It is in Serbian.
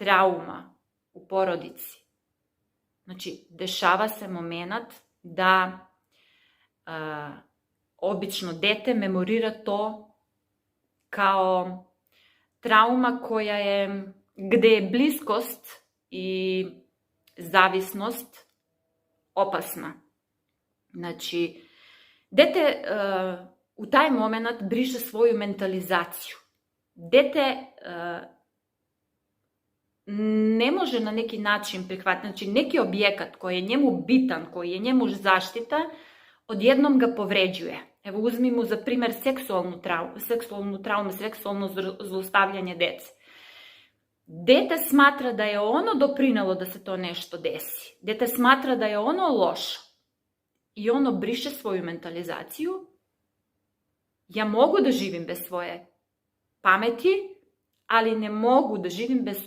trauma u porodici. Znači, dešava se moment da obično dete memorira to kao trauma gde je bliskost i zavisnost opasna. Znači, dete u taj moment briše svoju mentalizaciju. Dete ne može na neki način prihvatiti, znači neki objekat koji je njemu bitan, koji je njemu zaštita, odjednom ga povređuje. Evo, uzmimo za primer seksualnu traumu, seksualno zlostavljanje dece. Dete smatra da je ono doprinelo da se to nešto desi. Dete smatra da je ono loše. I ono briše svoju mentalizaciju. Ja mogu da živim bez svoje pameti, ali ne mogu da živim bez